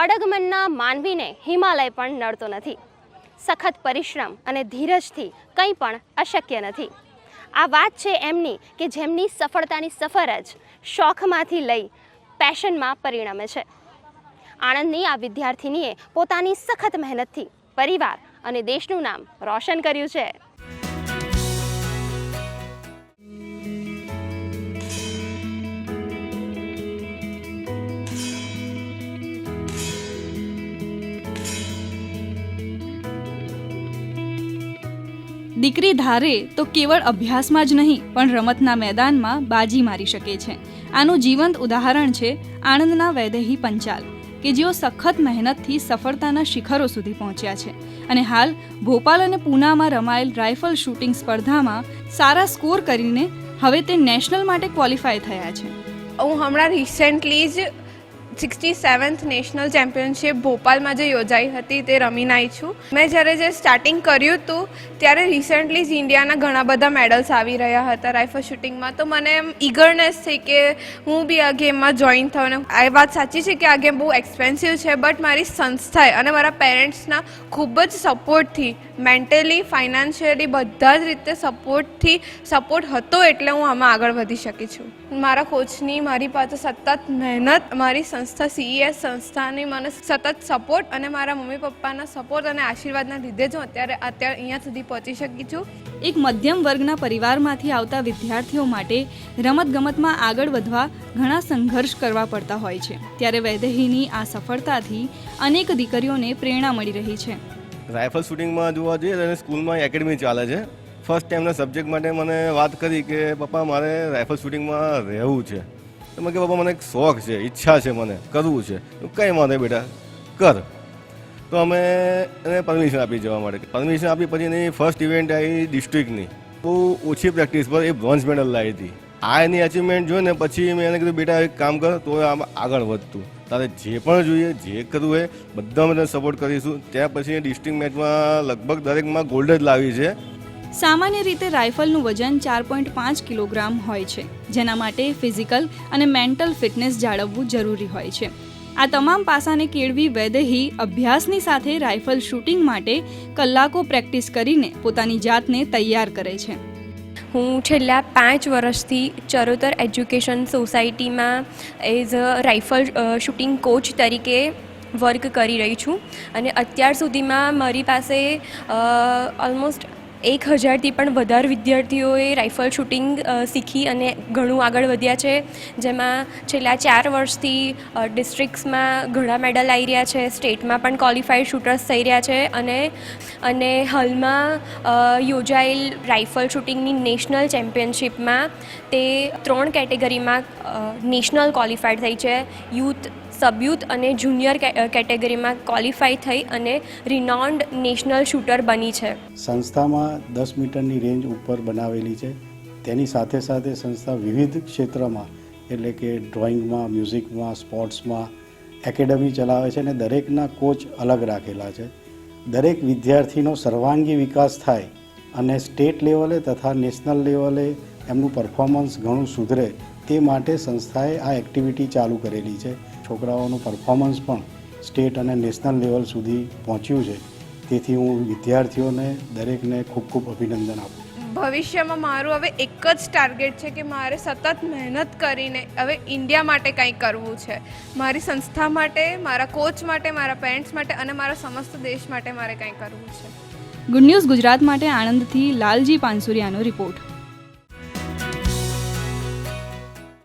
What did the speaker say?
અડગમનના માનવીને હિમાલય પણ નડતો નથી. સખત પરિશ્રમ અને ધીરજથી કંઈ પણ અશક્ય નથી. આ વાત છે એમની કે જેમની સફળતાની સફર જ શોખમાંથી લઈ પેશનમાં પરિણમે છે. આણંદની આ વિદ્યાર્થિનીએ પોતાની સખત મહેનતથી પરિવાર અને દેશનું નામ રોશન કર્યું છે. દીકરી ધારે તો કેવળ અભ્યાસમાં જ નહીં પણ રમતના મેદાનમાં બાજી મારી શકે છે. આનું જીવંત ઉદાહરણ છે આણંદના વૈદેહી પંચાલ કે જેઓ સખત મહેનતથી સફળતાના શિખરો સુધી પહોંચ્યા છે અને હાલ ભોપાલ અને પૂનામાં રમાયેલ રાઇફલ શૂટિંગ સ્પર્ધામાં સારા સ્કોર કરીને હવે તે નેશનલ માટે ક્વોલિફાય થયા છે. હું હમણાં રિસેન્ટલી જ 67th નેશનલ ચેમ્પિયનશિપ ભોપાલમાં જે યોજાઈ હતી તે રમીને આવી છું. મેં જ્યારે સ્ટાર્ટિંગ કર્યું હતું ત્યારે રિસેન્ટલી જ ઇન્ડિયાના ઘણા બધા મેડલ્સ આવી રહ્યા હતા રાઇફલ શૂટિંગમાં. તો મને એમ ઈગરનેસ થઈ કે હું બી આ ગેમમાં જોઈન થઉં. અને આ વાત સાચી છે કે આ ગેમ બહુ એક્સપેન્સિવ છે, બટ મારી સંસ્થાએ અને મારા પેરેન્ટ્સના ખૂબ જ સપોર્ટથી, મેન્ટલી, ફાઇનાન્શિયલી બધા જ રીતે સપોર્ટ હતો એટલે હું આમાં આગળ વધી શકી છું. મારા કોચની મારી પાસે સતત મહેનત, મારી સંસ્થા CES સંસ્થાની મને સતત સપોર્ટ અને મારા મમ્મી પપ્પાના સપોર્ટ અને આશીર્વાદના લીધે જ હું અત્યારે અહીંયા સુધી પહોંચી શકી છું. એક મધ્યમ વર્ગના પરિવારમાંથી આવતા વિદ્યાર્થીઓ માટે રમતગમતમાં આગળ વધવા ઘણા સંઘર્ષ કરવા પડતા હોય છે. ત્યારે વૈદેહીની આ સફળતાથી અનેક દીકરીઓને પ્રેરણા મળી રહી છે. રાઇફલ શૂટિંગમાં જોવા જઈએ તો સ્કૂલમાં એકેડમી ચાલે છે. ફર્સ્ટ ટાઈમના સબ્જેક્ટ માટે મને વાત કરી કે પપ્પા મારે રાઇફલ શૂટિંગમાં રહેવું છે. તો મેં કે પપ્પા મને એક શોખ છે, ઈચ્છા છે, મને કરવું છે. કંઈ વાંધો બેટા કર. તો અમે એને પરમિશન આપી જવા માટે. પરમિશન આપી પછી એની ફર્સ્ટ ઇવેન્ટ આવી ડિસ્ટ્રિક્ટની. બહુ ઓછી પ્રેક્ટિસ પર એ બ્રોન્ઝ મેડલ લાવી હતી. આ એની અચીવમેન્ટ જોઈને પછી મેં એને કીધું બેટા એક કામ કર તો આમ આગળ વધતું, તારે જે પણ જોઈએ જે કરવું હોય બધા મને સપોર્ટ કરીશું. ત્યાં પછી ડિસ્ટ્રિક્ટ મેચમાં લગભગ દરેકમાં ગોલ્ડ જ લાવી છે. સામાન્ય રીતે રાઇફલનું વજન 4.5 કિલોગ્રામ હોય છે, જેના માટે ફિઝિકલ અને મેન્ટલ ફિટનેસ જાળવવું જરૂરી હોય છે. આ તમામ પાસાને કેળવી વૈદેહી અભ્યાસની સાથે રાઇફલ શૂટિંગ માટે કલાકો પ્રેક્ટિસ કરીને પોતાની જાતને તૈયાર કરે છે. હું છેલ્લા 5 વર્ષથી ચરોતર એજ્યુકેશન સોસાયટીમાં as a rifle shooting coach તરીકે વર્ક કરી રહી છું અને અત્યાર સુધીમાં મારી પાસે ઓલમોસ્ટ 1000થી પણ વધારે વિદ્યાર્થીઓએ રાઇફલ શૂટિંગ શીખી અને ઘણું આગળ વધ્યા છે. જેમાં છેલ્લા 4 વર્ષથી ડિસ્ટ્રિક્ટ્સમાં ઘણા મેડલ આવી રહ્યા છે, સ્ટેટમાં પણ ક્વોલિફાઈડ શૂટર્સ થઈ રહ્યા છે અને હાલમાં યોજાયેલ રાઇફલ શૂટિંગની નેશનલ ચેમ્પિયનશિપમાં તે 3 કેટેગરીમાં નેશનલ ક્વોલિફાઈડ થઈ છે. યુથ, સબયુથ અને જુનિયર કેટેગરીમાં ક્વોલિફાઈ થઈ અને રિનોન્ડ નેશનલ શૂટર બની છે. સંસ્થામાં 10 મીટરની રેન્જ ઉપર બનાવેલી છે. તેની સાથે સાથે સંસ્થા વિવિધ ક્ષેત્રમાં એટલે કે ડ્રોઈંગમાં, મ્યુઝિકમાં, સ્પોર્ટ્સમાં એકેડમી ચલાવે છે અને દરેકના કોચ અલગ રાખેલા છે. દરેક વિદ્યાર્થીનો સર્વાંગી વિકાસ થાય અને સ્ટેટ લેવલે તથા નેશનલ લેવલે એમનું પરફોર્મન્સ ઘણું સુધરે તે માટે સંસ્થાએ આ એક્ટિવિટી ચાલુ કરેલી છે. છોકરાઓનું પરફોર્મન્સ પણ સ્ટેટ અને નેશનલ લેવલ સુધી પહોંચ્યું છે. તેથી હું વિદ્યાર્થીઓને દરેકને ખૂબ ખૂબ અભિનંદન આપું. ભવિષ્યમાં મારું હવે એક જ ટાર્ગેટ છે કે મારે સતત મહેનત કરીને હવે ઇન્ડિયા માટે કંઈ કરવું છે. મારી સંસ્થા માટે, મારા કોચ માટે, મારા પેરેન્ટ્સ માટે અને મારા સમસ્ત દેશ માટે મારે કંઈ કરવું છે. ગુડ ન્યૂઝ ગુજરાત માટે આણંદથી લાલજી પાનસુરિયાનો રિપોર્ટ.